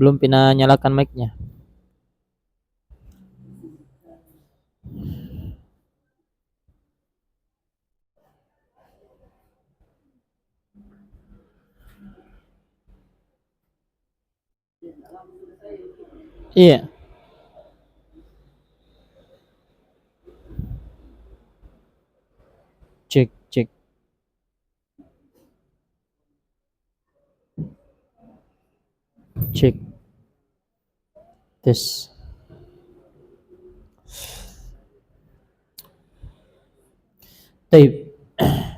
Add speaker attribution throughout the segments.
Speaker 1: Belum pernah nyalakan mic-nya. Iya. Cek, cek. Cek. Tes. Baik.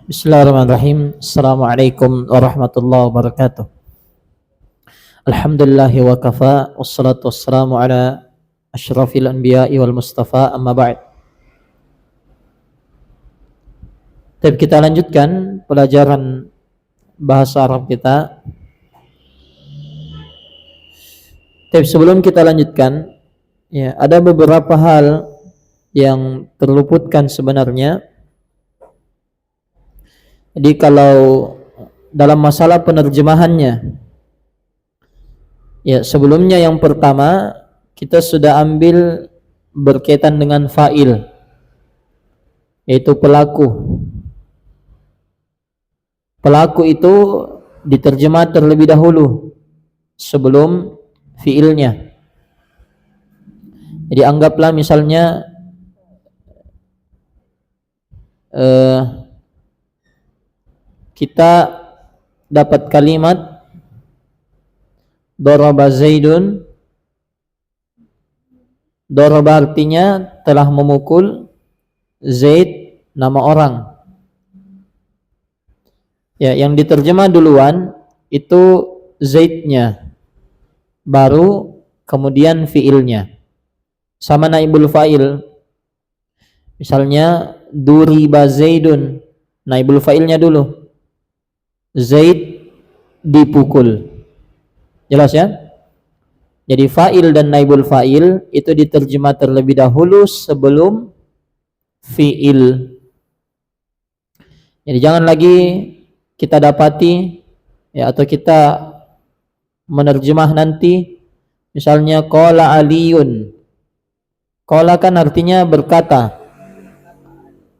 Speaker 1: Bismillahirrahmanirrahim. Assalamualaikum warahmatullahi wabarakatuh. Alhamdulillahi wa kafa. Wassalatu wassalamu ala asyrafil anbiya'i wal mustafa, amma ba'd. Baik, kita lanjutkan pelajaran bahasa Arab kita. Tapi sebelum kita lanjutkan, ya, ada beberapa hal yang terluputkan sebenarnya. Jadi kalau dalam masalah penerjemahannya, ya, sebelumnya yang pertama kita sudah ambil berkaitan dengan fa'il, yaitu pelaku. Pelaku itu diterjemah terlebih dahulu sebelum fiilnya. Jadi anggaplah misalnya kita dapat kalimat daraba Zaidun. Daraba artinya telah memukul. Zaid nama orang. Ya, yang diterjemah duluan itu Zaidnya, baru kemudian fiilnya. Sama naibul fa'il. Misalnya duriba Zaidun, naibul fa'ilnya dulu. Zaid dipukul. Jelas ya? Jadi fa'il dan naibul fa'il itu diterjemah terlebih dahulu sebelum fi'il. Jadi jangan lagi kita dapati, ya, atau kita menerjemah nanti misalnya qala aliyun. Qala kan artinya berkata.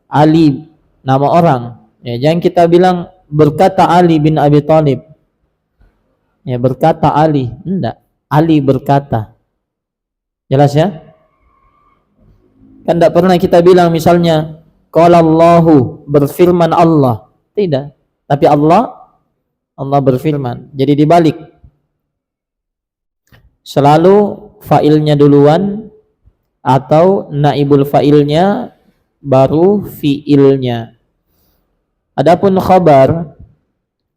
Speaker 1: Ali nama orang. Ya, jangan kita bilang berkata Ali bin Abi Thalib. Ya, berkata Ali. Enggak. Ali berkata. Jelas ya? Kan enggak pernah kita bilang misalnya qala Allahu, berfirman Allah. Tidak. Tapi Allah berfirman. Jadi dibalik. Selalu fa'ilnya duluan atau naibul fa'ilnya baru fi'ilnya. Adapun khabar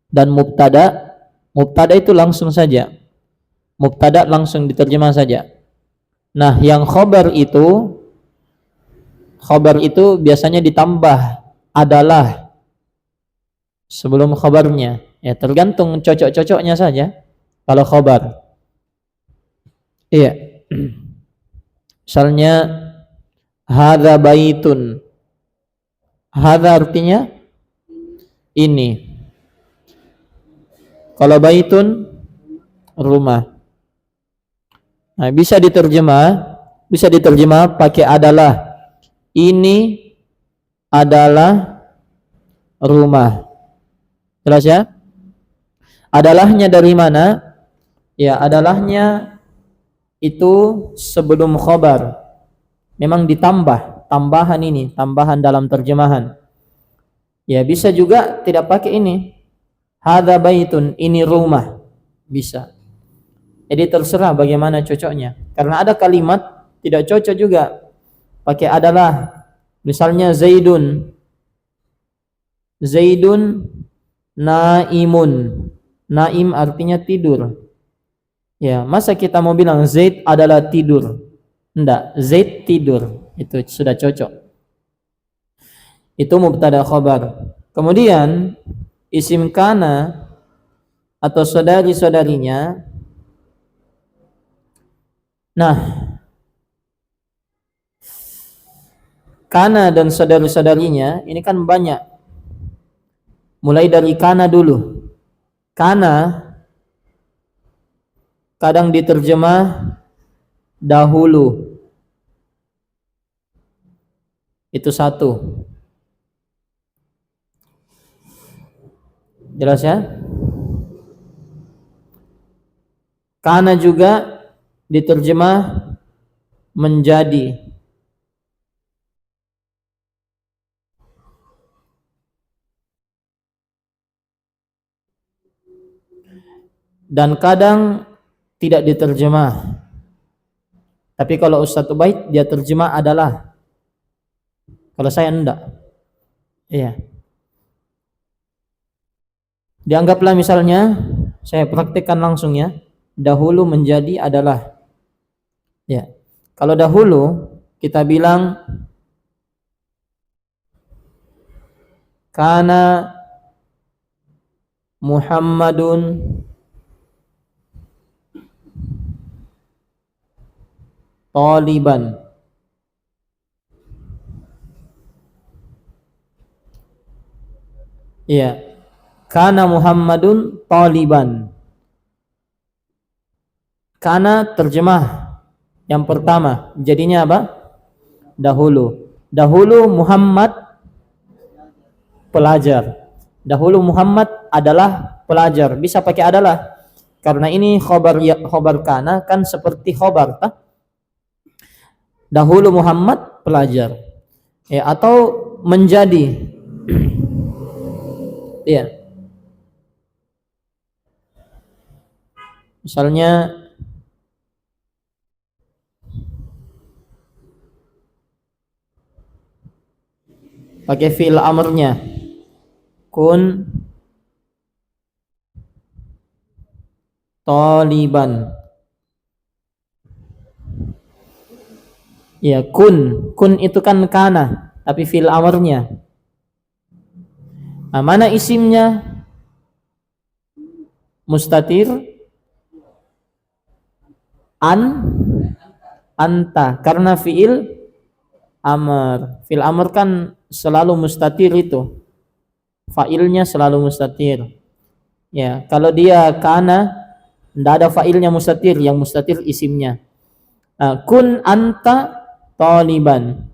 Speaker 1: dan mubtada, mubtada itu langsung saja. Mubtada langsung diterjemah saja. Nah, yang khabar itu biasanya ditambah adalah sebelum khabarnya. Ya, tergantung cocok-cocoknya saja kalau khabar. Iya. Misalnya hadza baitun. Hadza artinya ini. Kalau baitun rumah. Nah, bisa diterjemah pakai adalah. Ini adalah rumah. Jelas ya? Adalahnya dari mana? Ya, adalahnya itu sebelum khabar. Memang ditambah, tambahan dalam terjemahan. Ya, bisa juga tidak pakai ini. Hadza baitun, ini rumah. Bisa. Jadi terserah bagaimana cocoknya. Karena ada kalimat tidak cocok juga pakai adalah. Misalnya Zaidun. Zaidun naimun. Naim artinya tidur. Ya, masa kita mau bilang Zaid adalah tidur? Enggak, Zaid tidur. Itu sudah cocok. Itu mubtada khabar. Kemudian isim kana atau saudari-saudarinya. Nah, kana dan saudari-saudarinya ini kan banyak. Mulai dari kana dulu. Kana kadang diterjemah dahulu. Itu satu. Jelas ya? Kana juga diterjemah menjadi. Dan kadang tidak diterjemah. Tapi kalau Ustadz Ubaid dia terjemah adalah. Kalau saya enggak. Iya. Dianggaplah misalnya saya praktikkan langsung ya. Dahulu menjadi adalah. Ya. Kalau dahulu kita bilang kana Muhammadun taliban. Iya. Kana Muhammadun taliban. Kana terjemah yang pertama. Jadinya apa? Dahulu. Dahulu Muhammad pelajar. Dahulu Muhammad adalah pelajar. Bisa pakai adalah. Karena ini khobar kana kan seperti khobar. Dahulu Muhammad pelajar. Ya, atau menjadi. Iya. Misalnya pakai fi'il amrnya. Kun taliban. Ya, kun itu kan kana, tapi fi'il amrnya. Nah, mana isimnya? Mustatir anta karena fi'il amr. Fi'il amr kan selalu mustatir itu. Fa'ilnya selalu mustatir. Ya, kalau dia kana enggak ada fa'ilnya mustatir, yang mustatir isimnya. Kun anta taliban.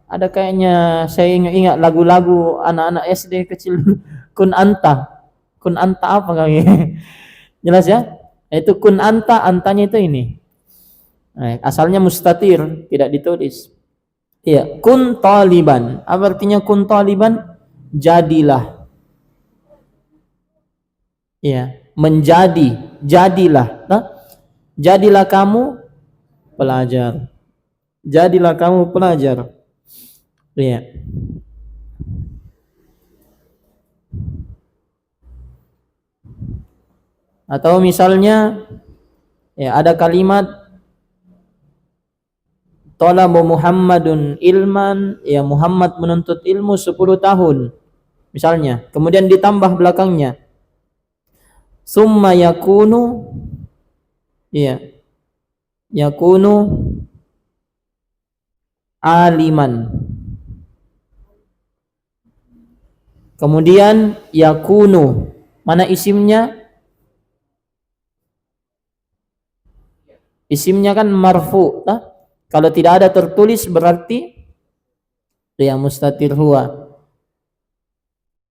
Speaker 1: Ada kayaknya saya ingat lagu-lagu anak-anak SD kecil. Kun anta apa kayak? Jelas ya? Itu kun anta, antanya itu ini. Asalnya mustatir, tidak ditulis. Iya, kun taliban. Apa artinya kun taliban? Jadilah. Iya, menjadi, jadilah. Jadilah kamu pelajar. Jadilah kamu pelajar. Iya. Atau misalnya ya ada kalimat talaba Muhammadun ilman, ya Muhammad menuntut ilmu 10 tahun. Misalnya, kemudian ditambah belakangnya summa yakunu, ya yakunu aliman. Kemudian yakunu, mana isimnya? Isimnya kan marfu. Kalau tidak ada tertulis berarti ya mustatir huwa.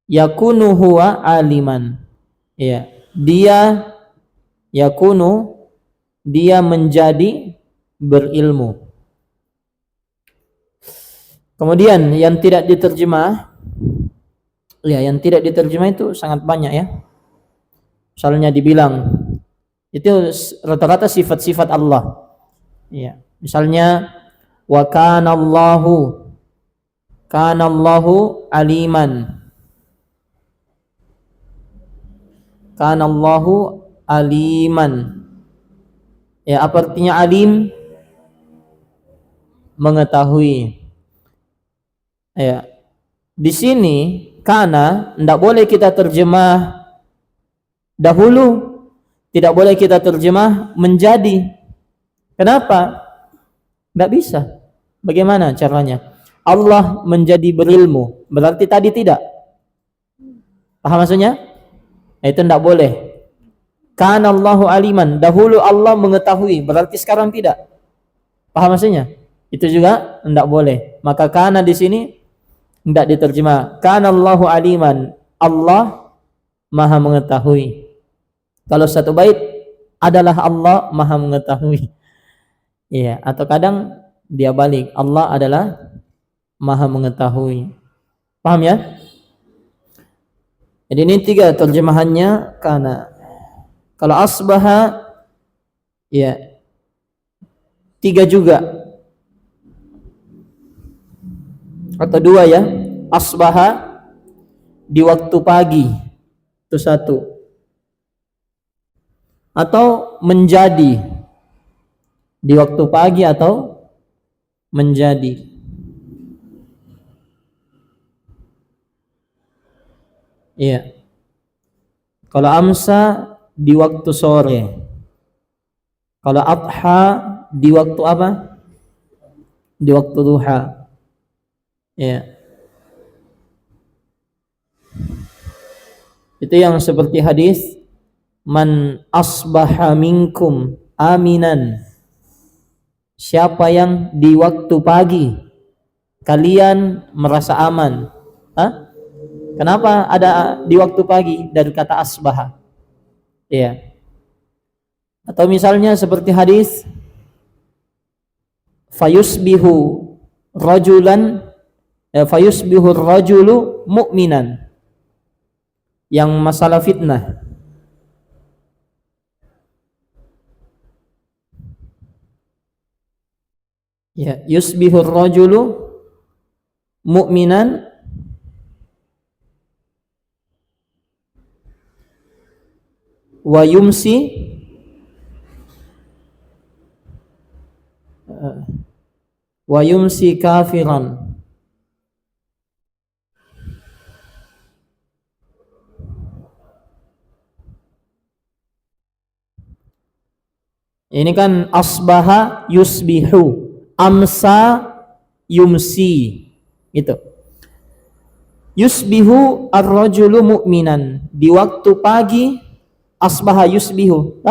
Speaker 1: Yakunu huwa aliman. Ya, dia yakunu, dia menjadi berilmu. Kemudian yang tidak diterjemah, ya yang tidak diterjemah itu sangat banyak ya. Misalnya dibilang itu rata-rata sifat-sifat Allah. Ya, misalnya wa kana Allahu aliman. Kana Allahu aliman. Ya, apa artinya alim? Mengetahui. Ya. Di sini kana enggak boleh kita terjemah dahulu, tidak boleh kita terjemah menjadi. Kenapa? Enggak bisa. Bagaimana caranya? Allah menjadi berilmu, berarti tadi tidak. Paham maksudnya? Itu enggak boleh. Kana Allahu aliman, dahulu Allah mengetahui, berarti sekarang tidak. Paham maksudnya? Itu juga tidak boleh. Maka kana di sini tidak diterjemah. Kana Allahu aliman, Allah maha mengetahui. Kalau satu bait adalah Allah maha mengetahui. Iya, atau kadang dia balik, Allah adalah maha mengetahui. Paham ya? Jadi ini 3 terjemahannya kana. Kalau asbaha ya 3 juga atau 2 ya. Asbaha di waktu pagi itu 1, atau menjadi di waktu pagi atau menjadi. Iya. Kalau amsa di waktu sore. Kalau adha di waktu apa? Di waktu duha. Ya. Itu yang seperti hadis man asbaha minkum aminan. Siapa yang di waktu pagi kalian merasa aman. Hah? Kenapa ada di waktu pagi dari kata asbaha? Iya. Atau misalnya seperti hadis fayusbihu rajulan fayusbihu rajulu mu'minan, yang masalah fitnah. Ya, yusbihu rajulu mu'minan wa yumsi kafiran. Ini kan asbaha yusbihu, amsa yumsi, gitu. Yusbihu ar-rajulu mu'minan, di waktu pagi. Asbaha yusbihu,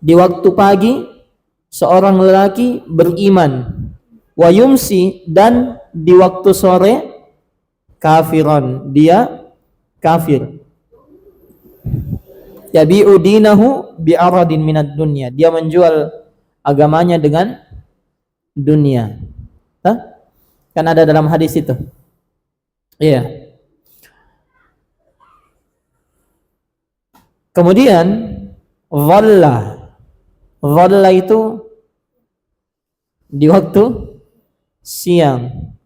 Speaker 1: di waktu pagi seorang lelaki beriman. Wa yumsi, dan di waktu sore kafiran, dia kafir. Yabi'u dinahu bi'aradin minad dunya, dia menjual agamanya dengan dunia. Kan ada dalam hadis itu. Iya. Kemudian dhalla itu di waktu siang.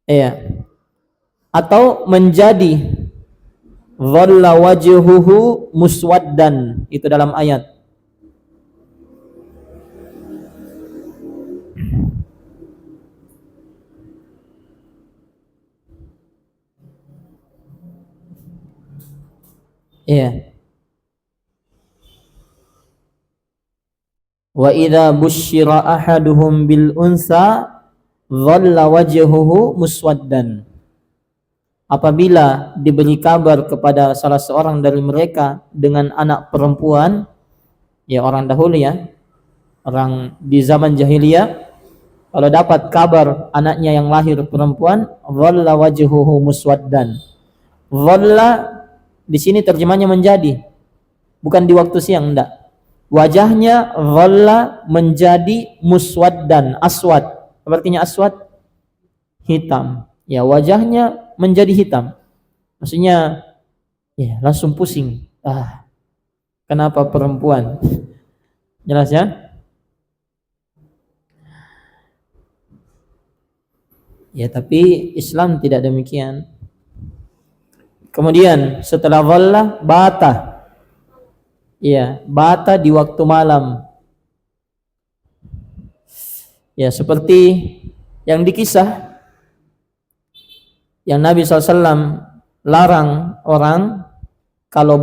Speaker 1: Iya. Atau menjadi, dhalla wajhuhu muswaddan, itu dalam ayat. Iya. Wa idza busyira ahaduhum bil unsa dhalla wajhuhu muswaddan. Apabila diberi kabar kepada salah seorang dari mereka dengan anak perempuan, ya orang dahulu ya, orang di zaman jahiliyah, kalau dapat kabar anaknya yang lahir perempuan, dhalla wajhuhu muswaddan. Dhalla di sini terjemahnya menjadi, bukan di waktu siang, enggak. Wajahnya dhalla menjadi muswaddan, aswad. Apa artinya aswad? Hitam. Ya, wajahnya menjadi hitam. Maksudnya ya langsung pusing. Kenapa perempuan? Jelas ya? Ya, tapi Islam tidak demikian. Kemudian setelah dhalla, bata. Ya, bata di waktu malam. Ya, seperti yang dikisah yang Nabi SAW larang orang kalau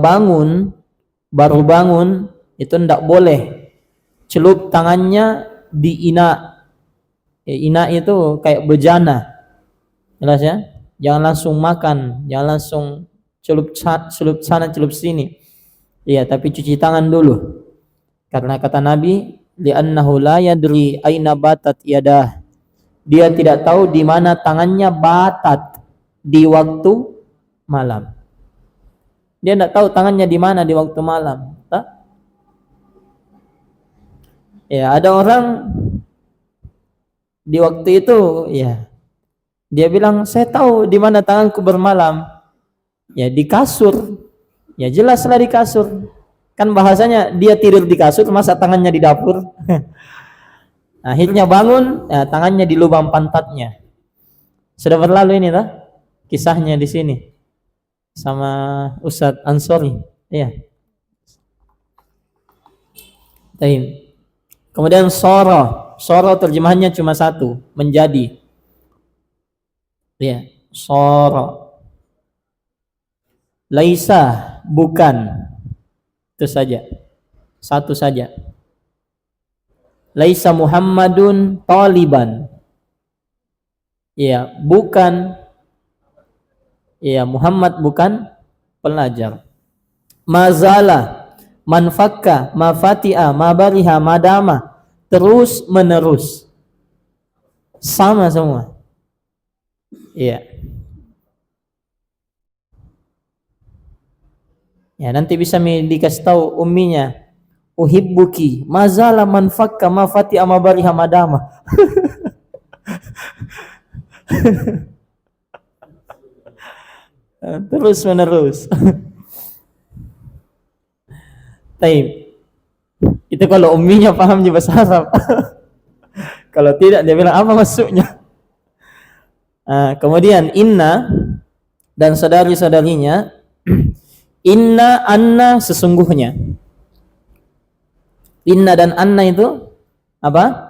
Speaker 1: baru bangun itu tidak boleh celup tangannya di ina. Ya, ina itu kayak bejana. Jelas ya? Jangan langsung makan, jangan langsung celup sana celup sini. Iya, tapi cuci tangan dulu. Karena kata Nabi, li'annahu la yadri aina batat yadah. Dia tidak tahu di mana tangannya batat di waktu malam. Dia tidak tahu tangannya di mana di waktu malam. Tak? Ya, ada orang di waktu itu, ya, dia bilang, saya tahu di mana tanganku bermalam. Ya, di kasur. Ya, jelaslah di kasur. Kan bahasanya dia tidur di kasur, masa tangannya di dapur. Akhirnya bangun, ya, tangannya di lubang pantatnya. Sudah berlalu ini lah kisahnya di sini sama Ustadz Ansori. Iya. Kemudian soro terjemahannya cuma satu, menjadi. Iya, soro. Laisa, bukan. Itu saja. Satu saja. Laisa Muhammadun taliban. Iya, bukan. Iya, Muhammad bukan pelajar. Mazala, manfakka, mafati'a, mabariha, madama. Terus menerus. Sama semua. Iya. Ya, nanti bisa dikasih tahu umminya. Uhibbuki, mazala manfakka, mafati'a, mabariha, madama. Terus menerus. Taib. Itu kalau umminya paham di bahasa Arab. Kalau tidak dia bilang apa maksudnya. Kemudian inna dan saudari-saudarinya. Inna anna sesungguhnya. Inna dan anna itu apa?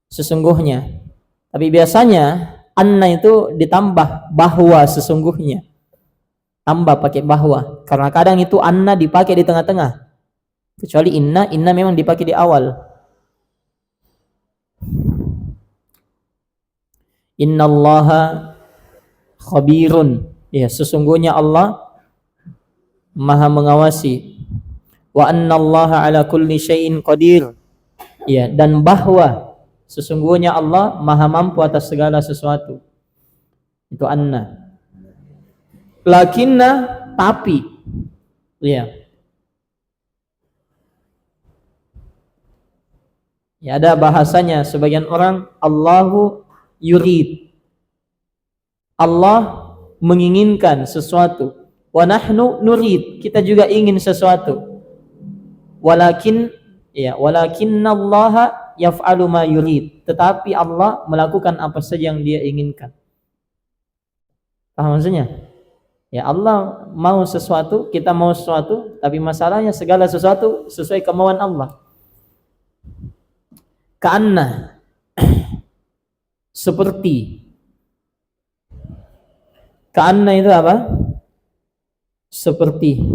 Speaker 1: Sesungguhnya. Tapi biasanya anna itu ditambah bahwa sesungguhnya. Tambah pakai bahwa. Karena kadang itu anna dipakai di tengah-tengah. Kecuali inna memang dipakai di awal. Innallaha khabirun. Ya, sesungguhnya Allah Maha mengawasi. Wa annallaha ala kulli syai'in qadir. Ya, dan bahwa sesungguhnya Allah Maha mampu atas segala sesuatu. Itu anna. Lakinna, tapi. Ya. Ya, ada bahasanya sebagian orang Allahu yurid. Allah menginginkan sesuatu. Wa nahnu nurid. Kita juga ingin sesuatu. Walakinnallaha yaf'alu ma yurid. Tetapi Allah melakukan apa saja yang Dia inginkan. Paham maksudnya? Ya, Allah mau sesuatu, kita mau sesuatu, tapi masalahnya segala sesuatu sesuai kemauan Allah. Ka'anna, seperti. Ka'anna itu apa? Seperti.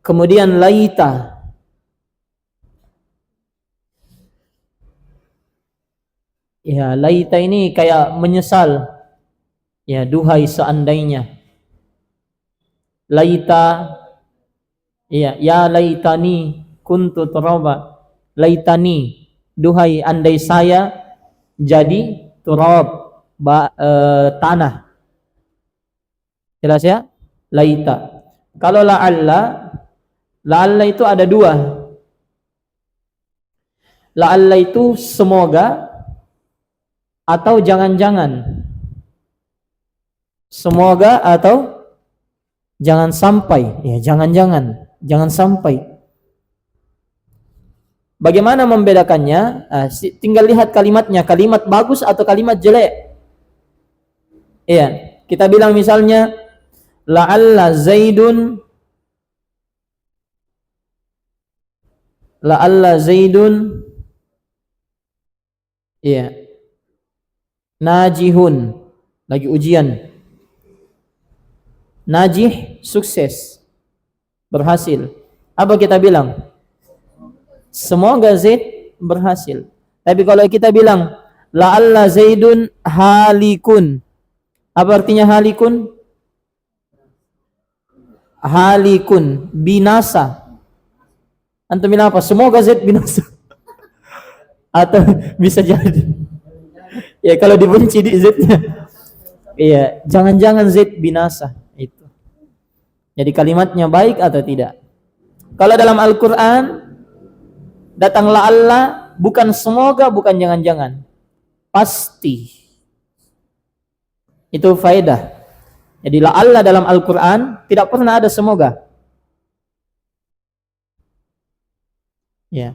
Speaker 1: Kemudian laita. Ya, laita ini kayak menyesal. Ya, duhai seandainya. Laita. Ya laitani kuntu turaba. Laitani, duhai andai saya jadi turab, tanah. Jelas ya? Laita. Kalau la'alla itu ada dua. La'alla itu semoga atau jangan-jangan. Semoga atau jangan sampai. Ya, jangan sampai. Bagaimana membedakannya? Tinggal lihat kalimatnya, kalimat bagus atau kalimat jelek. Iya, kita bilang misalnya la'alla Zaidun iya najihun, lagi ujian. Najih, sukses, berhasil. Apa kita bilang? Semoga Zaid berhasil. Tapi kalau kita bilang la'alla Zaidun halikun, apa artinya halikun? halikun, binasa. Antum bilang apa? Semoga Z binasa. Atau bisa jadi ya kalau dibenci di Z-nya. Iya, jangan-jangan Z binasa itu. Jadi kalimatnya baik atau tidak? Kalau dalam Al-Qur'an datang la'alla, bukan semoga, bukan jangan-jangan. Pasti. Itu faedah. Jadi la'alla dalam Al-Qur'an tidak pernah ada semoga. Ya.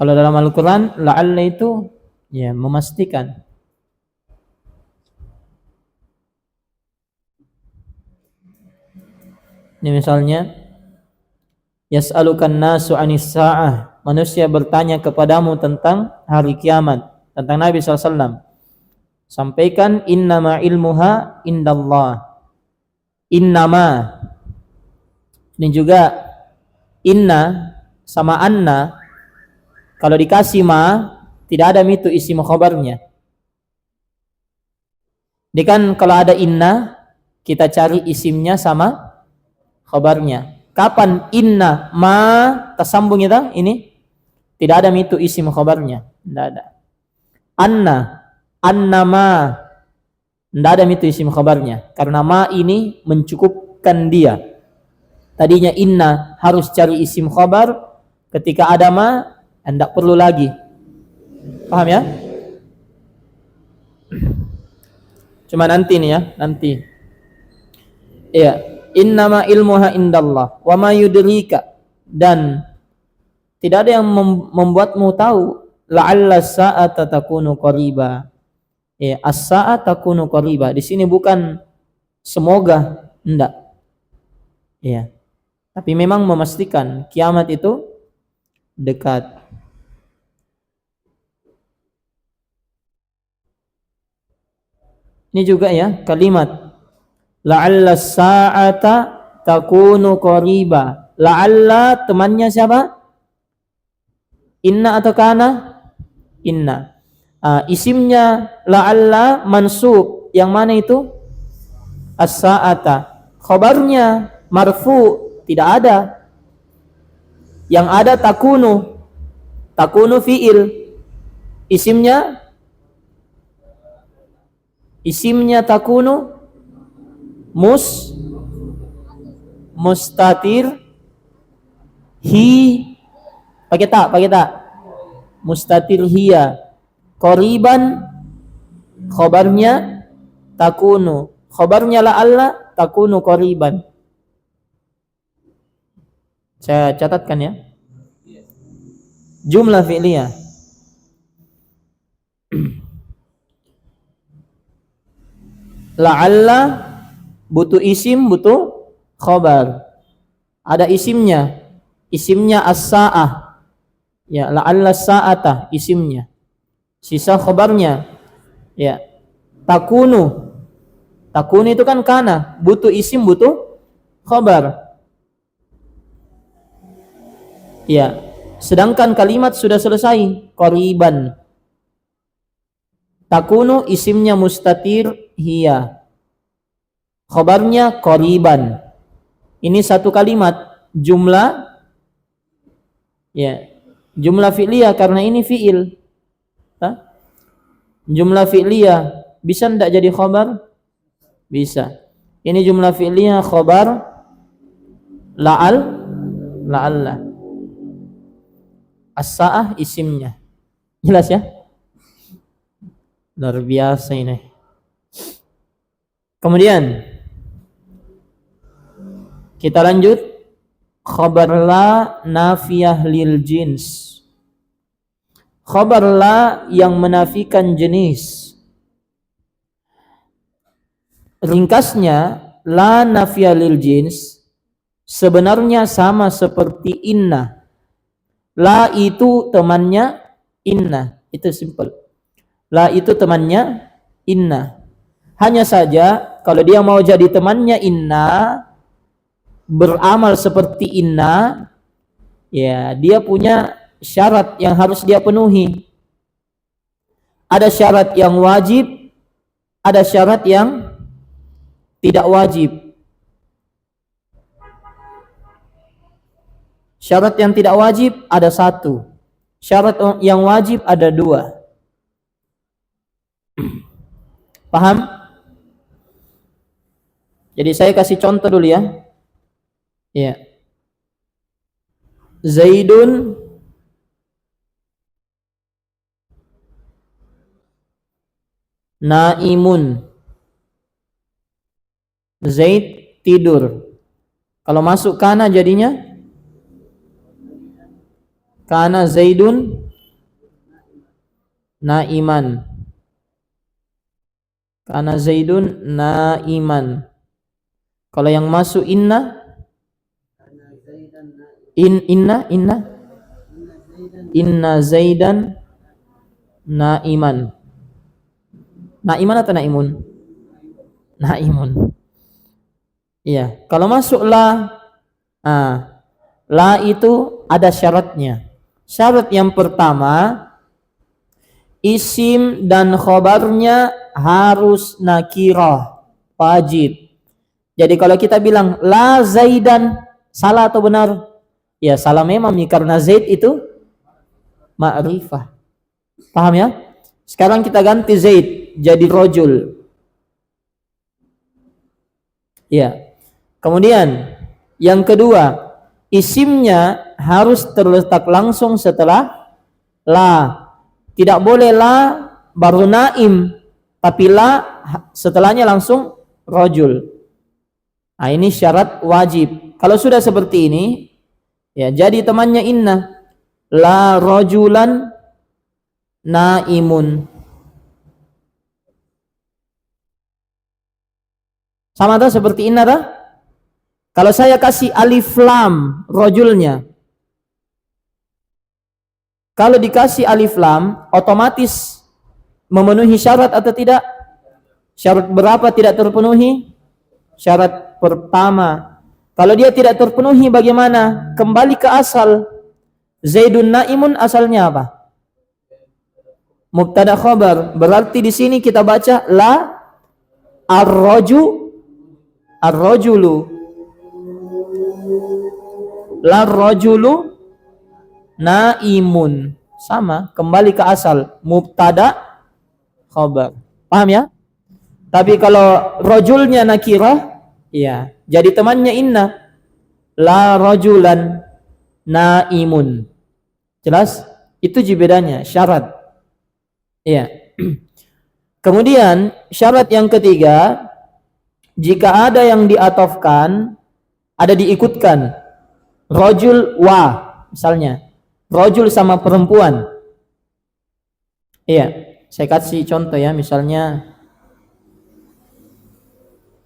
Speaker 1: Kalau dalam Al-Qur'an la'alla itu ya memastikan. Ini misalnya yas'alukan nasu 'anis sa'ah. Manusia bertanya kepadamu tentang hari kiamat, tentang Nabi SAW. Sampaikan innama ilmuha indallah. Innama. Ini juga inna sama anna. Kalau dikasih ma, tidak ada mitu isim khabarnya. Ini kan kalau ada inna, kita cari isimnya sama khabarnya. Kapan inna ma tersambung itu? Ini tidak ada mitu isim khabarnya, tidak ada. Anna, annama, tidak ada mitu isim khabarnya. Karena ma ini mencukupkan dia. Tadinya inna harus cari isim khabar, ketika ada ma tidak perlu lagi. Paham ya? Cuma nanti nih ya, nanti. Iya, innama ilmuha indallah wa ma yudrika, dan tidak ada yang membuatmu tahu la'alla sa'ata takunu qariba. Ya, as-sa'at takunu qariba. Di sini bukan semoga, enggak. Iya. Tapi memang memastikan kiamat itu dekat. Ini juga ya kalimat la'alla sa'ata takunu qariba. La'alla temannya siapa? Inna atau kana? Inna. Isimnya la'alla mansub. Yang mana itu? As-sa'ata. Khabarnya marfu, tidak ada. Yang ada takunu. Takunu fi'il. Isimnya takunu mustatir pakai tak mustatir hiya, qariban khabarnya takunu, khabarnya la'alla takunu qariban. Saya catatkan ya, jumlah fi'liyah. La'alla butuh isim, butuh khabar. Ada isimnya as-sa'ah. Ya, la'alla sa'ata isimnya. Sisa khabarnya ya takunu. Takunu itu kan kana, butuh isim, butuh khabar. Ya, sedangkan kalimat sudah selesai, qariban. Takunu isimnya mustatir hiya, khabarnya qariban. Ini satu kalimat, jumlah ya, jumlah fi'liyah karena ini fi'il. Jumlah fi'liyah bisa enggak jadi khabar? Bisa. Ini jumlah fi'liyah khabar la'alla. As-sa'ah isimnya. Jelas ya? Luar biasa ini. Kemudian kita lanjut, khabar la nafiyah lil jins. Khabar la yang menafikan jenis. Ringkasnya, la nafiyah lil jins sebenarnya sama seperti inna. La itu temannya inna, itu simple. La itu temannya inna. Hanya saja kalau dia mau jadi temannya inna, beramal seperti inna, ya dia punya syarat yang harus dia penuhi. Ada syarat yang wajib, ada syarat yang tidak wajib. Syarat yang tidak wajib ada 1. Syarat yang wajib ada 2. Paham? Jadi saya kasih contoh dulu ya. Ya. Zaidun naimun. Zaid tidur. Kalau masuk kana jadinya kana Zaidun naiman. Kana Zaidun naiman. Kalau yang masuk inna inna Zaidan naiman. Naiman atau naimun? Naimun. Iya, kalau masuk la, la itu ada syaratnya. Syarat yang pertama, isim dan khobarnya harus nakirah, wajib. Jadi kalau kita bilang la Zaidan, salah atau benar? Ya salah memang, karena Zaid itu ma'rifah. Paham ya? Sekarang kita ganti Zaid jadi rojul. Ya. Kemudian yang kedua, isimnya harus terletak langsung setelah la. Tidak boleh la baru naim, tapi la setelahnya langsung rojul. Nah, ini syarat wajib. Kalau sudah seperti ini, ya jadi temannya inna. La rojulan naimun. Sama tak seperti inna tak? Kalau saya kasih alif lam rojulnya, kalau dikasih alif lam otomatis memenuhi syarat atau tidak? Syarat berapa tidak terpenuhi? Syarat pertama. Kalau dia tidak terpenuhi bagaimana? Kembali ke asal. Zaidun naimun asalnya apa? Mubtada khabar. Berarti di sini kita baca la ar-rajulu. La rajulu naimun. Sama, kembali ke asal. Mubtada khabar. Paham ya? Tapi kalau rajulnya nakirah, ya, jadi temannya inna. La rajulan naimun. Jelas? Itu bedanya, syarat. Iya. Kemudian syarat yang ketiga, jika ada yang diatofkan, ada diikutkan. Rajul wa, misalnya. Rajul sama perempuan. Iya, saya kasih contoh ya, misalnya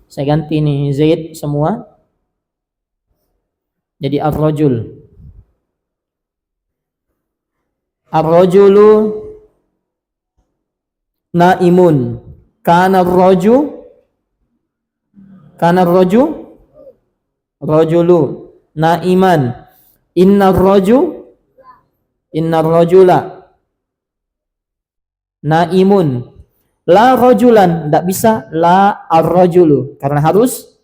Speaker 1: saya ganti nih Zaid semua jadi ar-rajul. Ar-rajulu naimun. Kana rajulu naiman. Innar rajula naimun. La rajulan, tidak bisa la ar-rajulu karena harus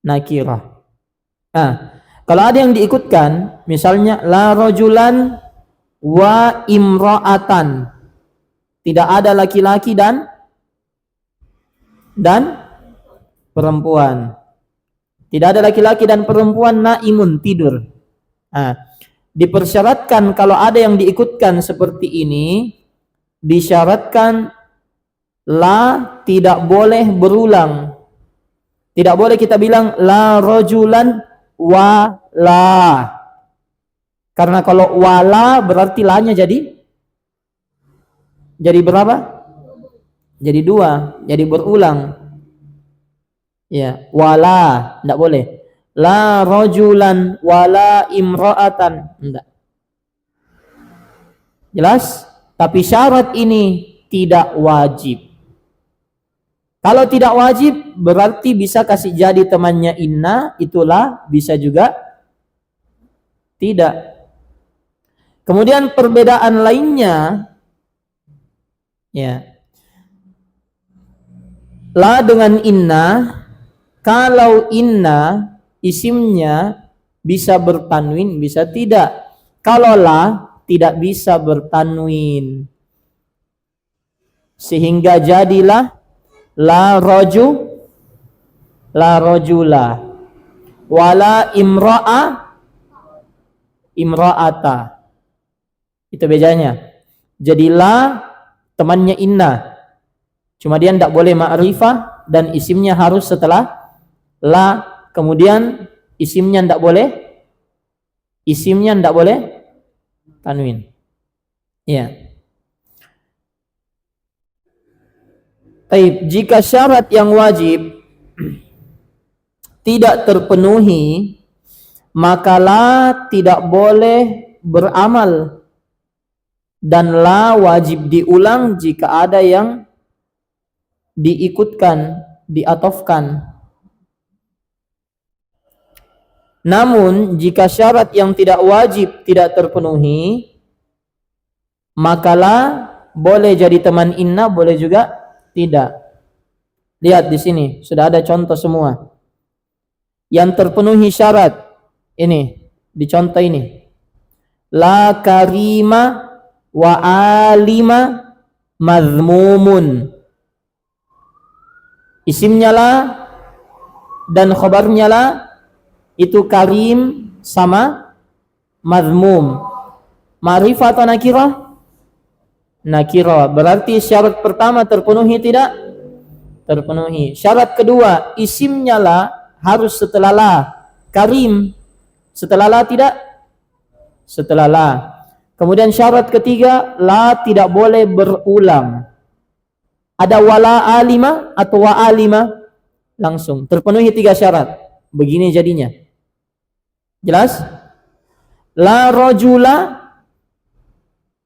Speaker 1: nakirah. Nah, kalau ada yang diikutkan, misalnya la rajulan wa imra'atan, tidak ada laki-laki dan perempuan. Tidak ada laki-laki dan perempuan, naimun, tidur. Nah, dipersyaratkan kalau ada yang diikutkan seperti ini, disyaratkan la tidak boleh berulang. Tidak boleh kita bilang la rajulan wa la. Karena kalau wala berarti la-nya jadi berapa? Jadi 2, jadi berulang. Ya, wala, tidak boleh. La rajulan wala imra'atan, enggak. Jelas? Tapi syarat ini tidak wajib. Kalau tidak wajib berarti bisa kasih jadi temannya inna, itulah bisa juga tidak. Kemudian perbedaan lainnya, ya, la dengan inna, kalau inna isimnya bisa bertanwin, bisa tidak. Kalau la tidak bisa bertanwin, sehingga jadilah la rojula, wala imra'ata. Itu bedanya. Jadilah temannya inna, cuma dia tidak boleh ma'rifah dan isimnya harus setelah la. Kemudian isimnya tidak boleh tanwin. Ya. Baik, jika syarat yang wajib tidak terpenuhi, maka la tidak boleh beramal dan la wajib diulang jika ada yang diikutkan, diatofkan. Namun jika syarat yang tidak wajib tidak terpenuhi, maka la boleh jadi teman inna, boleh juga tidak. Lihat di sini sudah ada contoh semua. Yang terpenuhi syarat ini, dicontoh ini. La karima wa alima mazmumun. Isimnya la dan khobarnya la itu karim sama mazmum. Ma'rifah atau nakirah? Nakirah. Berarti syarat pertama terpenuhi tidak? Terpenuhi. Syarat kedua, isimnya la harus setelah la. Karim setelah la tidak? Setelah la. Kemudian syarat ketiga, la tidak boleh berulang. Ada wala alima atau wa alima, langsung terpenuhi 3 syarat. Begini jadinya. Jelas? La rojula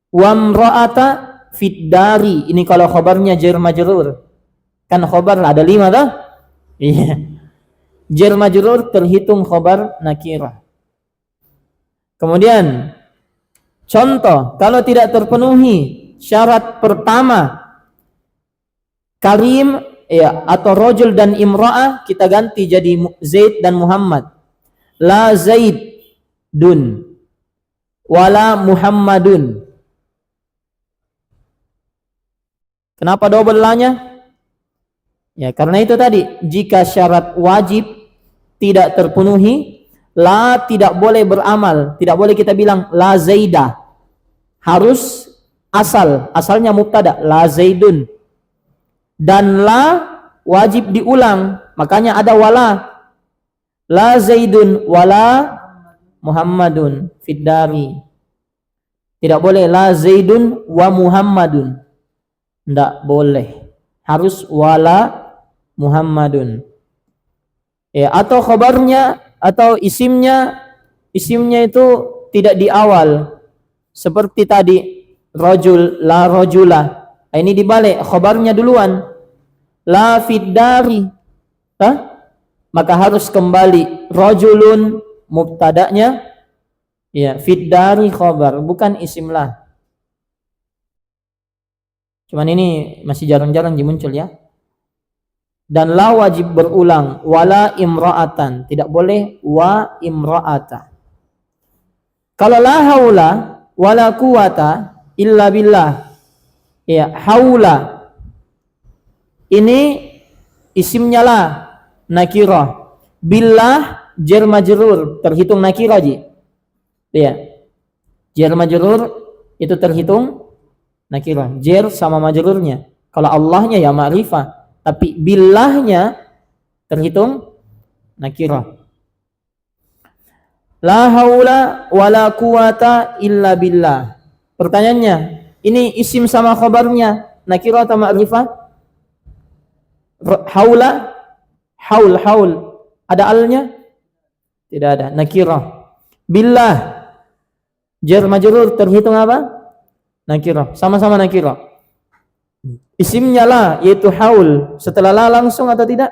Speaker 1: wamra'ata fiddari. Ini kalau khobarnya jar majrur. Kan khobar ada 5 dah? Iya. Jar majrur terhitung khobar nakirah. Kemudian contoh, kalau tidak terpenuhi syarat pertama, karim ya atau rojul dan imra'ah, kita ganti jadi Zaid dan Muhammad. La Zaidun wala Muhammadun. Kenapa double la-nya? Ya, karena itu tadi, jika syarat wajib tidak terpenuhi, la tidak boleh beramal. Tidak boleh kita bilang la Zaidah. Harus asalnya mubtada, la Zaidun. Dan la wajib diulang, makanya ada wala. La Zaidun wala Muhammadun fiddari. Tidak boleh la Zaidun wa Muhammadun. Tidak boleh. Harus wala Muhammadun. Ya, atau khabarnya atau isimnya itu tidak di awal. Seperti tadi rajul, la rajula. Ini dibalik, khabarnya duluan. La fiddari. Maka harus kembali rajulun mubtada'nya, ya, fiddari khabar, bukan isim la. Cuman ini masih jarang-jarang dimuncul ya. Dan la wajib berulang, wala imra'atan, tidak boleh wa imra'ata. Kalau la haula wala quwata illa billah, ya, haula ini isimnya la, nakirah. Billah jar majrur, terhitung nakirah ji. Ya. Jar majrur itu terhitung nakirah. Jar sama majrurnya. Kalau Allahnya ya ma'rifah, tapi billahnya terhitung nakirah. La haula wala quwata illa billah. Pertanyaannya, ini isim sama khabarnya nakirah atau ma'rifah? Haula, haul. Ada alnya? Tidak ada. Nakirah. Billah jar majrur terhitung apa? Nakirah. Sama-sama nakirah. Isimnya la, yaitu haul. Setelah la langsung atau tidak?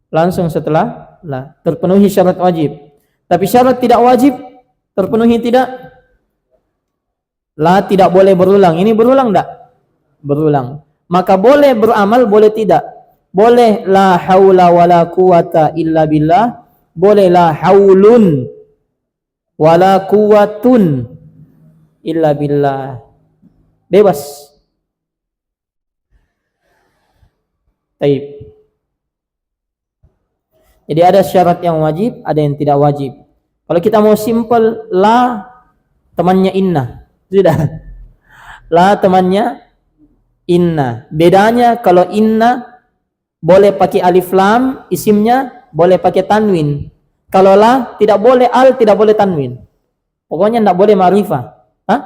Speaker 1: Langsung setelah la. Terpenuhi syarat wajib. Tapi syarat tidak wajib terpenuhi tidak? La tidak boleh berulang. Ini berulang enggak? Berulang. Maka boleh beramal, boleh tidak. Boleh la haula wala quwata illa billah. Boleh la haulun wala quwatun illa billah. Bebas. Taib. Jadi ada syarat yang wajib, ada yang tidak wajib. Kalau kita mau simple, la temannya inna. Sudah. La temannya inna. Bedanya kalau inna boleh pakai alif lam, isimnya boleh pakai tanwin. Kalau la tidak boleh al, tidak boleh tanwin. Pokoknya tidak boleh ma'rifah. Hah?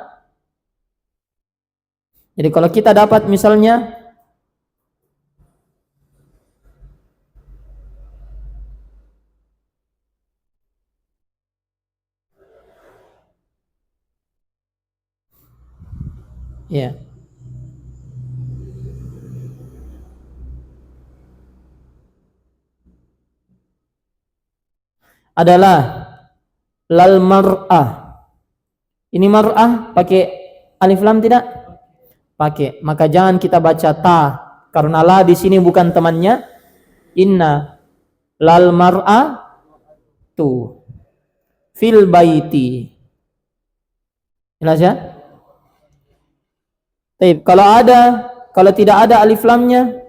Speaker 1: Jadi kalau kita dapat misalnya ya. Adalah lal mar'ah. Ini mar'ah pakai alif lam tidak? Pakai. Maka jangan kita baca ta karena la di sini bukan temannya inna. Lal mar'ah tu fil baiti. Jelas ya? Taib. Kalau tidak ada alif lamnya,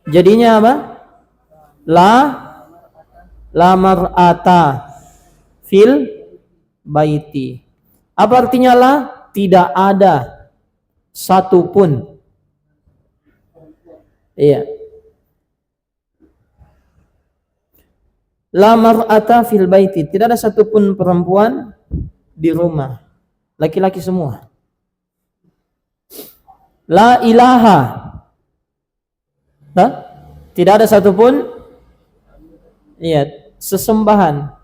Speaker 1: jadinya apa? La mar'ata fil baiti. Apa artinya la? Tidak ada satu pun. Iya. La mar'ata fil baiti. Tidak ada satu pun perempuan di rumah. Laki-laki semua. La ilaha. Nah, tidak ada satu pun sesembahan.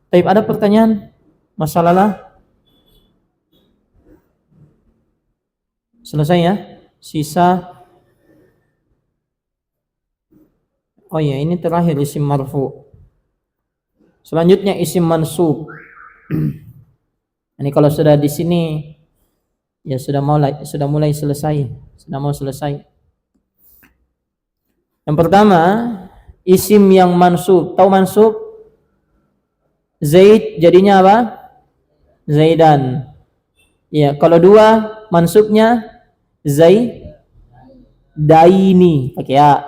Speaker 1: Baik, ada pertanyaan? Masalah lah? Selesai ya? Sisa. Oh ya, ini terakhir isim marfu. Selanjutnya isim mansub. Ini kalau sudah di sini ya sudah mulai selesai, sudah mau selesai. Yang pertama, isim yang mansub. Tahu mansub? Zaid jadinya apa? Zaidan. Ya, kalau dua mansubnya Zaidaini pakai ya.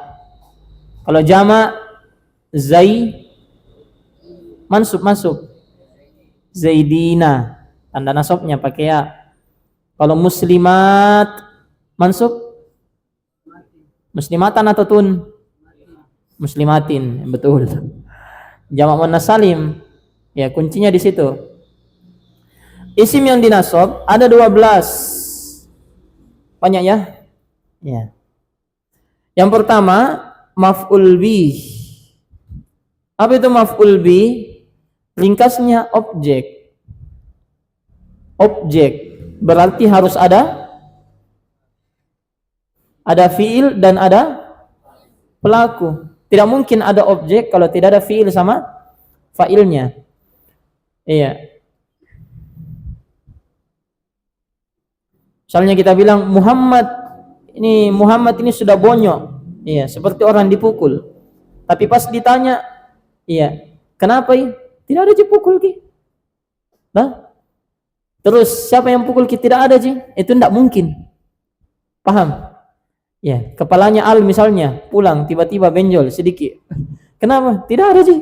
Speaker 1: Kalau jama mansub Zaidina, tanda nasabnya pakai ya. Kalau muslimat mansub muslimatan atau tun? Muslimatin, betul. Jamak muannas salim. Ya, kuncinya di situ. Isim yang dinasab ada 12. Banyak ya? Ya. Yang pertama maf'ul bih. Apa itu maf'ul bih? Ringkasnya objek. Objek berarti harus ada fiil dan ada pelaku. Tidak mungkin ada objek kalau tidak ada fiil sama fa'ilnya. Iya. Misalnya kita bilang Muhammad ini sudah bonyok. Iya, seperti orang dipukul. Tapi pas ditanya, iya, kenapa ya? Tidak ada dipukul ki. Nah, terus siapa yang pukul ki? Tidak ada ji. Itu tidak mungkin. Paham? Ya, kepalanya Al misalnya pulang tiba-tiba benjol sedikit. Kenapa? Tidak ada ji.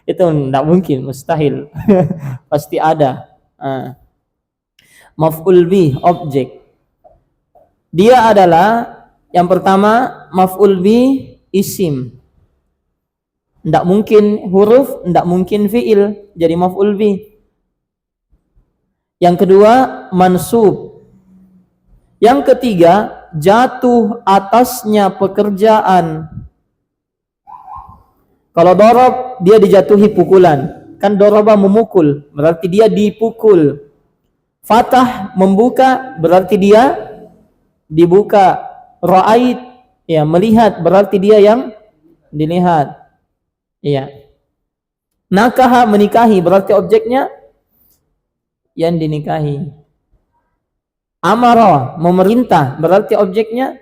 Speaker 1: Itu tidak mungkin, mustahil. Pasti ada. Maf'ul bih, objek. Dia adalah yang pertama maf'ul bih isim. Tidak mungkin huruf, tidak mungkin fiil. Jadi maf'ul bih. Yang kedua, mansub. Yang ketiga, jatuh atasnya pekerjaan. Kalau dorob, dia dijatuhi pukulan. Kan doroba memukul, berarti dia dipukul. Fatah membuka, berarti dia dibuka. Ra'ait, ya melihat, berarti dia yang dilihat. Iya. Nakaha menikahi, berarti objeknya yang dinikahi. Amara memerintah, berarti objeknya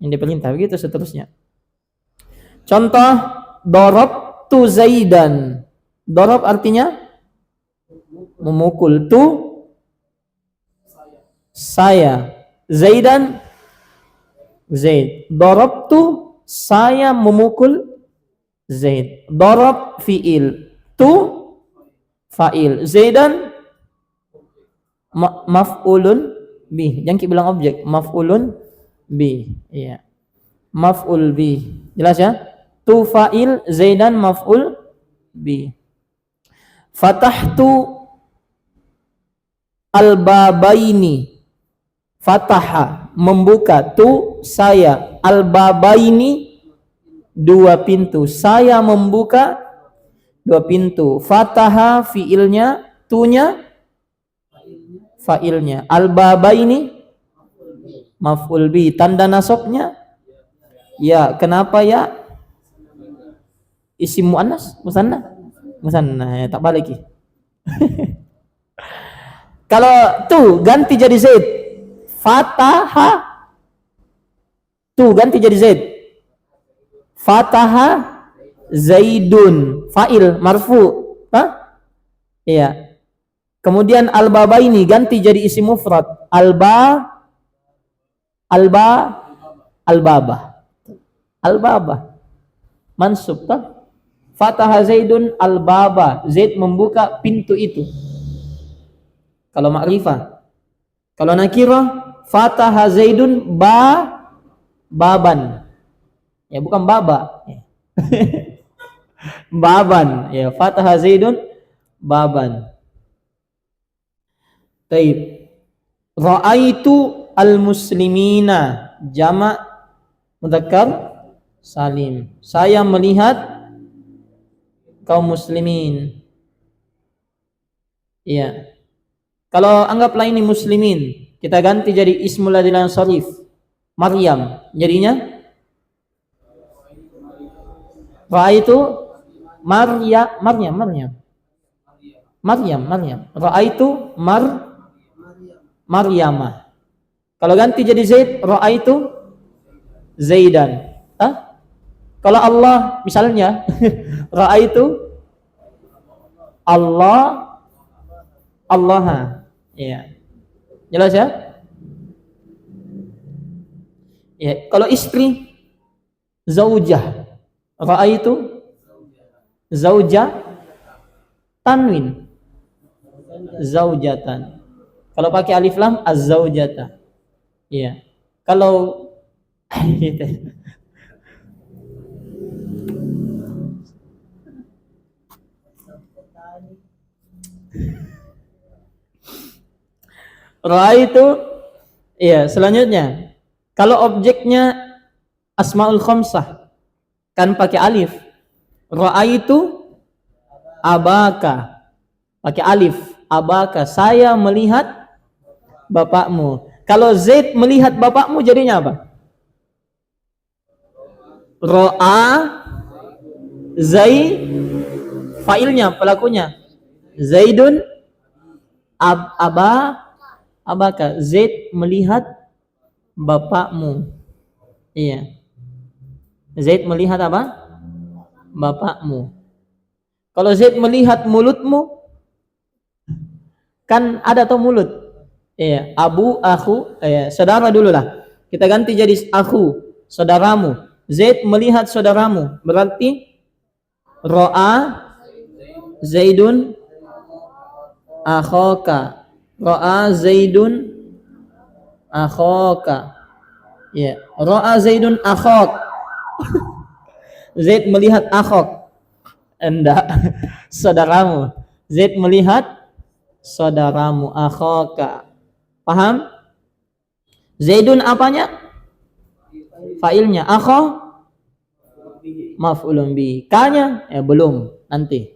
Speaker 1: yang diperintah. Begitu seterusnya. Contoh, darabtu Zaidan. Darab artinya memukul. Tu saya. Zaidan Zaid. Darabtu saya memukul Zaid. Darab fi'il. Tu fa'il. Zaidan maf'ulun bih. Jangan kita bilang objek. Maf'ulun bih. Iya. Maf'ul bih. Jelas ya? Tu fa'il, Zaidan maf'ul bih. Fatahtu al-babaini. Fataha membuka. Tu saya. Al-babaini dua pintu. Saya membuka dua pintu. Fataha fiilnya, tunya fa'ilnya. Al-babaini maf'ul bi. Tanda nasabnya ya. Kenapa ya? Isim muannas, musanna. Musanna, ya, tak balik. Kalau tu ganti jadi Zaid. Fataha. Tu ganti jadi Zaid. Fataha Zaidun. Fa'il marfu. Hah? Iya. Kemudian al-baba ini ganti jadi isim mufrad. Al-baba. Al-baba. Mansub tak? Fataha Zaidun al-baba. Zaid membuka pintu itu. Kalau ma'rifah. Kalau nakirah, fataha Zaidun baban. Ya bukan baba. Baban. Ya, fataha Zaidun baban. Taib. Ra'aitu al-muslimina. Jama' mudzakkar salim. Saya melihat kaum muslimin. Iya. Kalau anggaplah ini muslimin, kita ganti jadi ismul ladzi sharif. Maryam. Jadinya Ra'aitu Maryam. Ra'aitu Maryamah. Kalau ganti jadi Zaid, Ra'aitu Zaidan. Hah? Kalau Allah misalnya Ra'aitu Allah. Iya. Jelas ya? Ya, kalau istri zaujah. Ra'aitu zauja tanwin. Zaujatan. Kalau pakai alif lam az-zaujata. Iya. Kalau Ra'aitu, iya, selanjutnya. Kalau objeknya asmaul khamsah kan pakai alif. Ra'aitu abaka. Pakai alif. Abaka, saya melihat bapakmu. Kalau Zaid melihat bapakmu jadinya apa? Ra'a fa'ilnya, pelakunya. Zaidun abaka. Zaid melihat bapakmu. Iya. Zaid melihat apa? Bapakmu. Kalau Zaid melihat mulutmu, kan ada tuh mulut. Iya, abu, aku, saudara dulu lah. Kita ganti jadi aku, saudaramu. Zaid melihat saudaramu, berarti Ra'a Zaidun akhaka. Ra'a Zaidun akhaka. Ya, Ra'a Zaidun akhak. Zaid melihat akhak. Enggak, saudaramu. Zaid melihat saudaramu, akhaka. Paham? Zaidun apanya? Fa'ilnya. Akha maf'ulun bi. Ka-nya belum, nanti.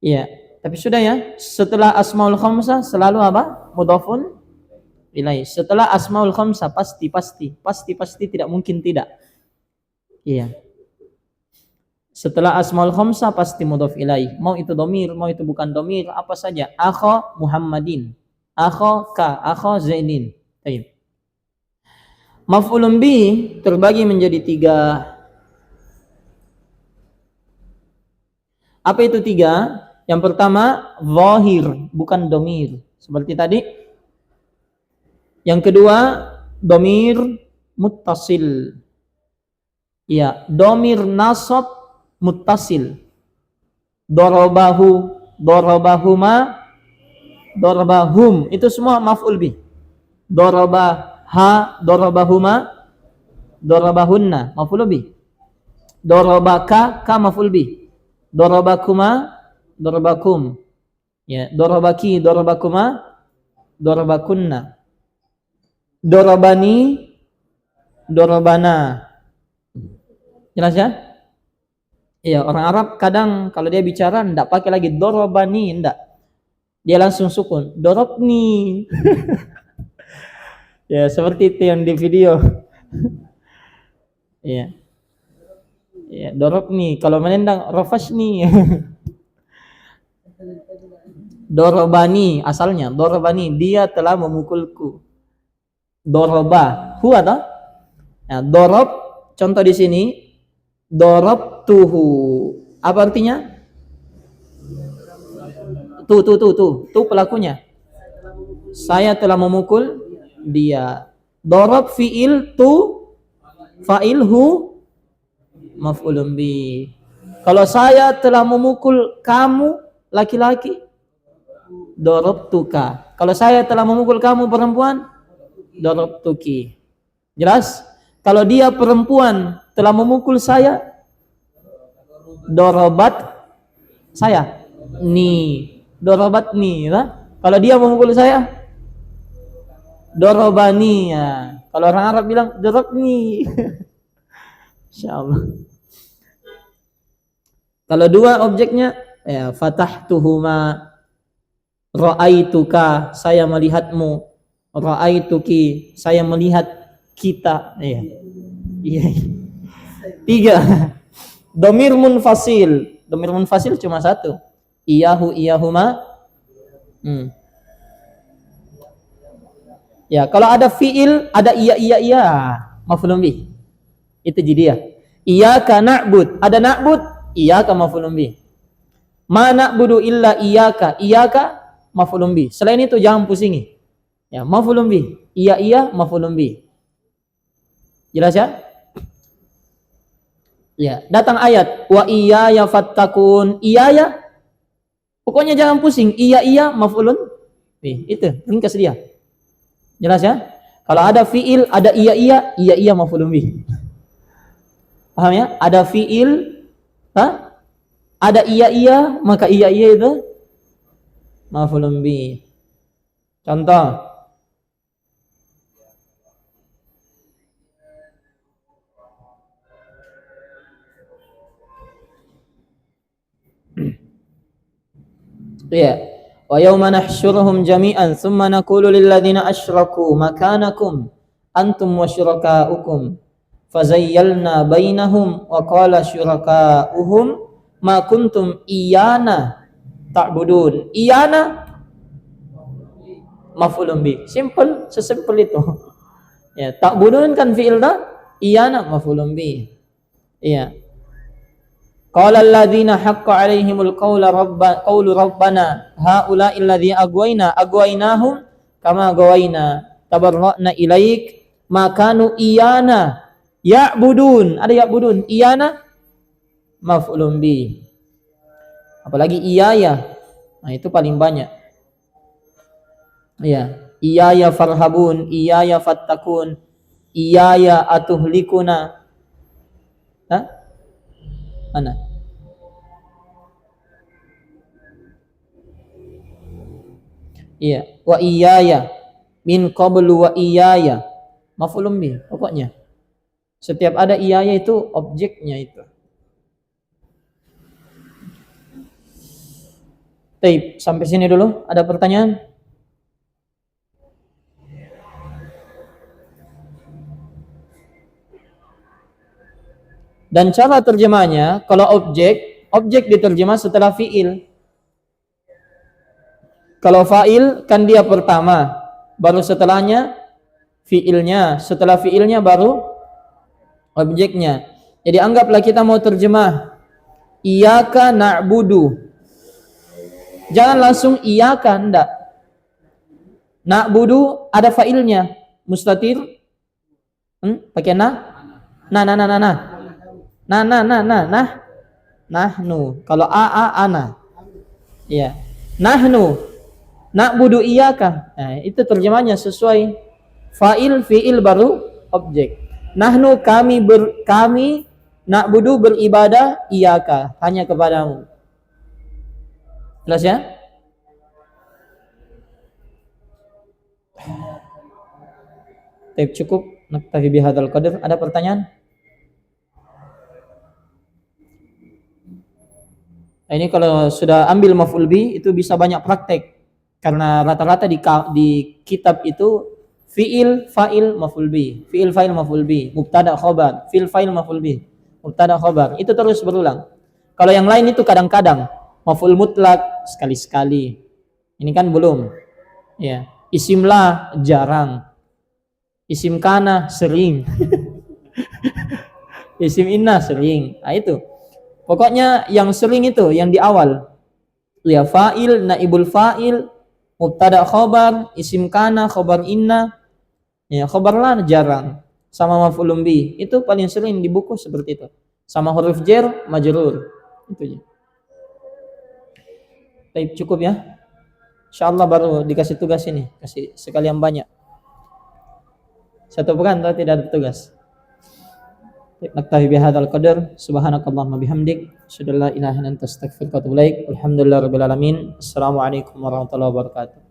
Speaker 1: Iya, tapi sudah ya. Setelah asmaul khamsah selalu apa? Mudhafun ilaih. Setelah asmaul khamsah pasti tidak mungkin tidak. Iya. Setelah asmaul khamsah pasti mudhaf ilaih. Mau itu domir, mau itu bukan domir, apa saja. Akha Muhammadin, akha ka, akha Zaidin. Baik. Maf'ulun bi terbagi menjadi 3. Apa itu 3? Yang pertama zahir, bukan domir, seperti tadi. Yang kedua domir muttasil. Ya, domir nasab muttasil. Darabahu, darabahuma, darabahum, itu semua maf'ul bi. Darabaha, darabahuma, darabahunna, maf'ul bi. Darabaka, ka maf'ul bi. Darabakuma, darabakum. Ya, darabaki, darabakuma, darabakunna. Darabani, darabana. Jelas ya? Iya, orang Arab kadang kalau dia bicara enggak pakai lagi darabani, enggak. Dia langsung sukun, darabni. Ya, seperti itu yang di video. Iya. Ya, darabni. Kalau menendang rafashni. Darabani asalnya, darabani, dia telah memukulku. Daraba, huwa toh? Nah, darab contoh di sini darabtuhu. Apa artinya? Tuh pelakunya. Saya telah memukul dia. Darab fi'il, fa'ilhu maf'ulun bi. Kalau saya telah memukul kamu laki-laki, darabtuka. Kalau saya telah memukul kamu perempuan, darabtuki. Jelas? Kalau dia perempuan telah memukul saya, darabat saya. Darabatni, ya? Kalau dia memukul saya, darabani, ya. Kalau orang Arab bilang darabni. Insyaallah. Kalau dua objeknya, ya, fatahtuhuma, ra'aituka, saya melihatmu, ra'aituki, saya melihat kita. Iya. Iya. 3. Domir munfasil. Domir munfasil cuma 1. Iyahu, iyahuma. Ya, kalau ada fiil, ada iya, maf'ulun bih. Itu jadi dia. Iyyaka na'bud, ada na'bud, iyyaka maf'ulun bih. Ma na'budu illa iyyaka, iyyaka maf'ulun bih. Selain itu jangan pusingi. Ya, maf'ulun bih. Iya, maf'ulun bih. Jelas ya? Ya, datang ayat wa iyaya fattakun. Iyaya, pokoknya jangan pusing. Iya, maf'ulun bih. Itu ringkas dia. Jelas ya? Kalau ada fiil, ada iya maf'ulun bih. Paham ya? Ada fiil, ada iya, maka iya itu maf'ulun bih. Contoh, ya, wa yawma nahsyuruhum jami'an thumma naqulu lil ladzina asyraku makanakum antum wa syurakaukum fazayyalna bainahum wa qala syurakauhum ma kuntum iyana ta'budun. Iyana maf'ulun bih. Simple, sesimpel itu. Ya, ta'budun kan fi'il dah, iyana maf'ulun bih. Iya. Qala alladzina haqqa 'alaihimul qawlu rabbana haula'i alladzi agwainahum kama gawaina tabarra'na ilaik ma kanu iyana ya'budun. Ada ya'budun, iyana maf'ulun bi. Apalagi iyaya. Nah, itu paling banyak. Iya, iyaya farhabun, iyaya fattakun, iyaya atuhlikuna. Mana? Iya, wa iyaya. Min qablu wa iyaya. Maf'ulun bih pokoknya. Setiap ada iyaya itu objeknya itu. Baik, sampai sini dulu. Ada pertanyaan? Dan cara terjemahnya, kalau objek diterjemah setelah fiil. Kalau fa'il kan dia pertama, baru setelahnya fiilnya, setelah fiilnya baru objeknya. Jadi anggaplah kita mau terjemah iyyaka na'budu. Jangan langsung iyyaka, enggak. Na'budu ada fa'ilnya, mustatir. Pakai na. Nahnu. Kalau ana. Iya. Nahnu. Na'budu iyyaka. Nah, itu terjemahnya sesuai fa'il, fi'il baru objek. Nahnu kami na'budu beribadah iyyaka, hanya kepadamu. Jelas ya? Baik, cukup. Naktafi bihadzal qadar. Ada pertanyaan? Nah, ini kalau sudah ambil maf'ul bi itu bisa banyak praktek. Karena rata-rata di kitab itu fi'il, fa'il, maf'ul bi. Fi'il, fa'il, maf'ul bi. Mubtada, khobar. Fi'il, fa'il, maf'ul bi. Mubtada, khobar. Itu terus berulang. Kalau yang lain itu kadang-kadang. Maf'ul mutlak sekali-sekali. Ini kan belum. Ya. Isim la jarang. Isim kana sering. Isim inna sering. Nah itu. Pokoknya yang sering itu yang di awal. Ya fa'il, naibul fa'il, mubtada khobar, isim kana, khobar inna. Ya khobar la jarang. Sama maf'ulun bi. Itu paling sering di buku seperti itu. Sama huruf jar, majrur. Itu aja. Baik, cukup ya. Insyaallah baru dikasih tugas ini, kasih sekalian banyak. Satu pekan atau tidak ada tugas. Naktafi bihadzal qadar. Subhanakallahumma bihamdik, asyhadu an la ilaha illa anta astaghfiruka wa atubu ilaik. Alhamdulillahirabbil alamin. Assalamualaikum warahmatullahi wabarakatuh.